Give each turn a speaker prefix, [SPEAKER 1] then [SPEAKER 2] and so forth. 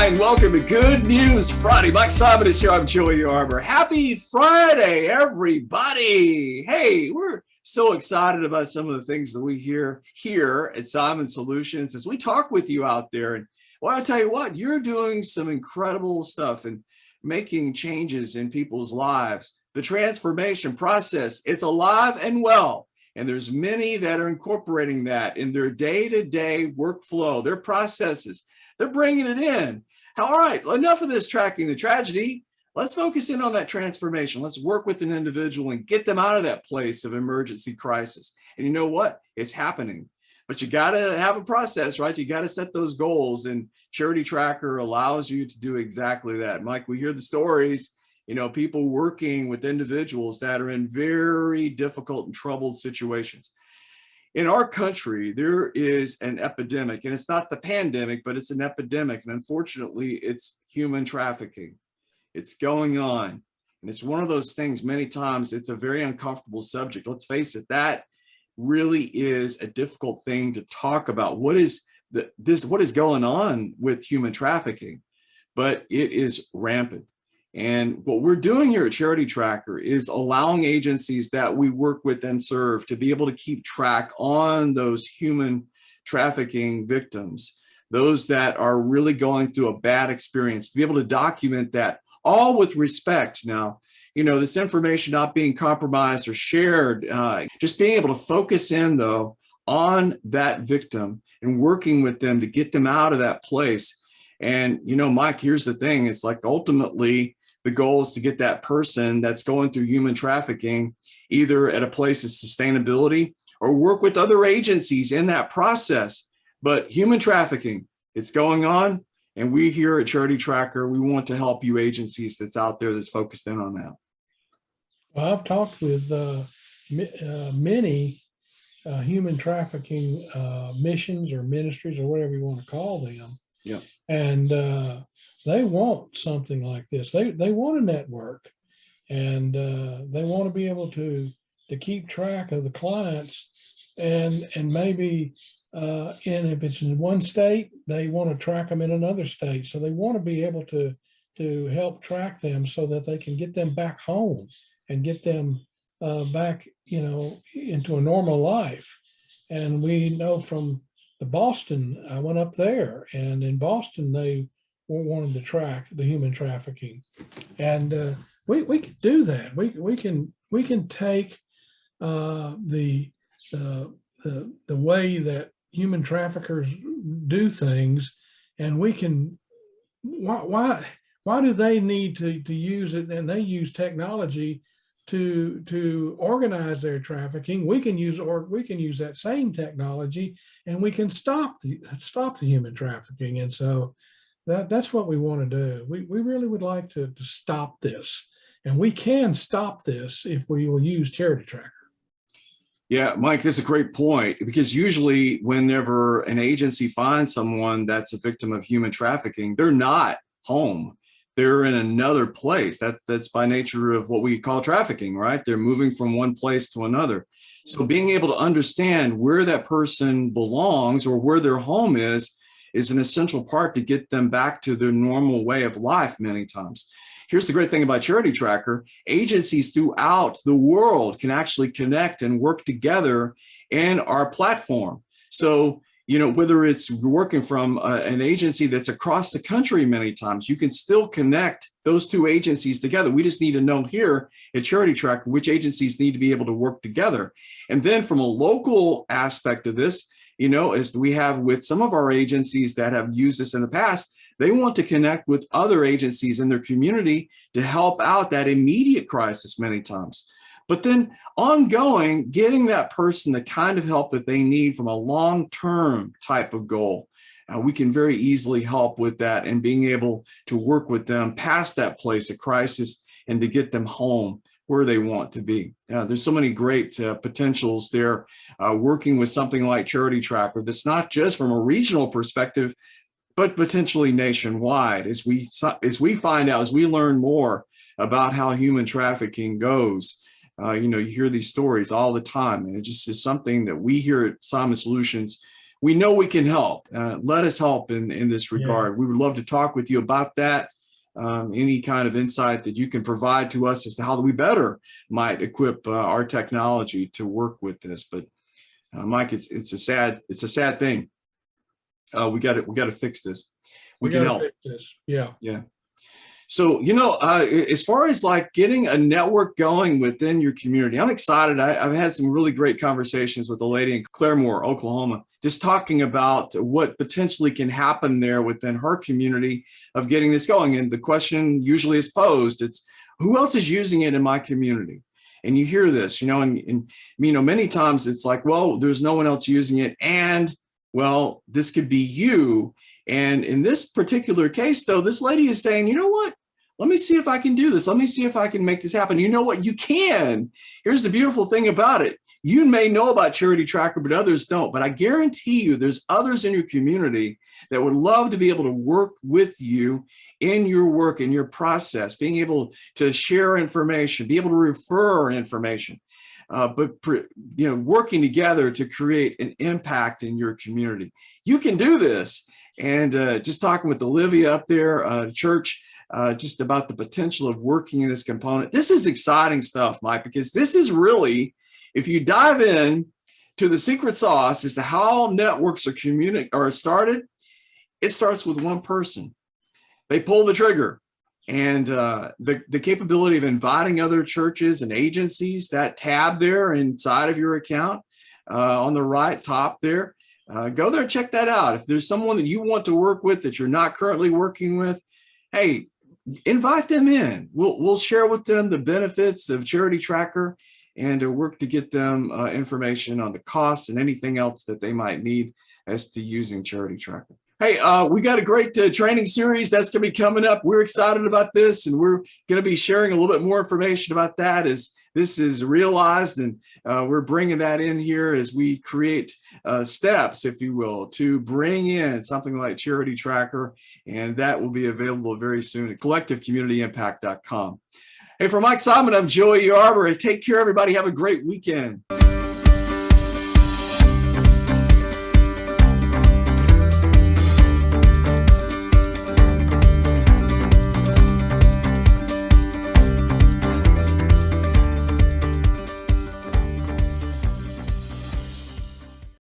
[SPEAKER 1] Hi, and welcome to Good News Friday. Mike Simon is here. I'm Joey Yarber. Happy Friday, everybody. Hey, we're so excited about some of the things that we hear here at Simon Solutions as we talk with you out there. And well, I'll tell you what, you're doing some incredible stuff and making changes in people's lives. The transformation process, it's alive and well. And there's many that are incorporating that in their day-to-day workflow, their processes. They're bringing it in. All right, enough of this tracking the tragedy. Let's focus in on that transformation. Let's work with an individual and get them out of that place of emergency crisis. And you know what? It's happening. But you got to have a process, right? You got to set those goals. And CharityTracker allows you to do exactly that. Mike, we hear the stories, people working with individuals that are in very difficult and troubled situations. In our country, there is an epidemic, and it's not the pandemic, but it's an epidemic. And unfortunately, it's human trafficking. It's going on. And it's one of those things, many times, it's a very uncomfortable subject. Let's face it, that really is a difficult thing to talk about. What is going on with human trafficking? But it is rampant. And what we're doing here at CharityTracker is allowing agencies that we work with and serve to be able to keep track on those human trafficking victims, those that are really going through a bad experience, to be able to document that all with respect. Now, this information not being compromised or shared, just being able to focus in, though, on that victim and working with them to get them out of that place. And, Mike, here's the thing. It's like ultimately, the goal is to get that person that's going through human trafficking either at a place of sustainability or work with other agencies in that process. But human trafficking, it's going on. And we here at CharityTracker, we want to help you agencies that's out there that's focused in on that.
[SPEAKER 2] Well, I've talked with many human trafficking missions or ministries or whatever you want to call them.
[SPEAKER 1] Yeah.
[SPEAKER 2] And they want something like this. They want a network, and they want to be able to keep track of the clients, and maybe if it's in one state, they want to track them in another state. So they want to be able to help track them so that they can get them back home and get them back, into a normal life. And we know from Boston, I went up there, and in Boston, they wanted to track the human trafficking, and we could do that. We can take the way that human traffickers do things, and we can. Why do they need to use it? And they use technology to organize their trafficking. We can use that same technology, and we can stop the human trafficking. And so that's what we want to do. We really would like to stop this, and we can stop this if we will use CharityTracker.
[SPEAKER 1] Yeah, Mike, that's a great point, because usually whenever an agency finds someone that's a victim of human trafficking, they're not home. They're in another place. That's by nature of what we call trafficking, right? They're moving from one place to another. So being able to understand where that person belongs or where their home is an essential part to get them back to their normal way of life many times. Here's the great thing about CharityTracker. Agencies throughout the world can actually connect and work together in our platform. So whether it's working from an agency that's across the country, many times you can still connect those two agencies together. We just need to know here at CharityTracker which agencies need to be able to work together. And then from a local aspect of this, as we have with some of our agencies that have used this in the past, they want to connect with other agencies in their community to help out that immediate crisis many times. But then ongoing, getting that person the kind of help that they need from a long-term type of goal. We can very easily help with that and being able to work with them past that place of crisis and to get them home where they want to be. There's so many great potentials there working with something like CharityTracker that's not just from a regional perspective, but potentially nationwide as we find out, as we learn more about how human trafficking goes. You hear these stories all the time, and it just is something that we here at Simon Solutions, we know we can help. Let us help in this regard. We would love to talk with you about that. Any kind of insight that you can provide to us as to how we better might equip our technology to work with this. But Mike, it's a sad thing. We got to fix this. We can help.
[SPEAKER 2] Fix this. Yeah.
[SPEAKER 1] Yeah. So, as far as like getting a network going within your community, I'm excited. I've had some really great conversations with a lady in Claremore, Oklahoma, just talking about what potentially can happen there within her community of getting this going. And the question usually is posed, it's who else is using it in my community? And you hear this, and many times it's like, well, there's no one else using it. And well, this could be you. And in this particular case, though, this lady is saying, you know what? Let me see if I can do this. Let me see if I can make this happen. You know what? You can. Here's the beautiful thing about it. You may know about CharityTracker, but others don't. But I guarantee you there's others in your community that would love to be able to work with you in your work, in your process, being able to share information, be able to refer information, but working together to create an impact in your community. You can do this. And just talking with Olivia up there, church, just about the potential of working in this component. This is exciting stuff, Mike, because this is really, if you dive in to the secret sauce as to how networks are started, it starts with one person. They pull the trigger, and the capability of inviting other churches and agencies, that tab there inside of your account on the right top there, go there, check that out. If there's someone that you want to work with that you're not currently working with, hey, invite them in. We'll share with them the benefits of CharityTracker and to work to get them information on the costs and anything else that they might need as to using CharityTracker. Hey, we got a great training series that's going to be coming up. We're excited about this, and we're going to be sharing a little bit more information about that as this is realized, and we're bringing that in here as we create steps, if you will, to bring in something like CharityTracker, and that will be available very soon at collectivecommunityimpact.com. Hey, for Mike Simon, I'm Joey Yarber. Take care, everybody. Have a great weekend.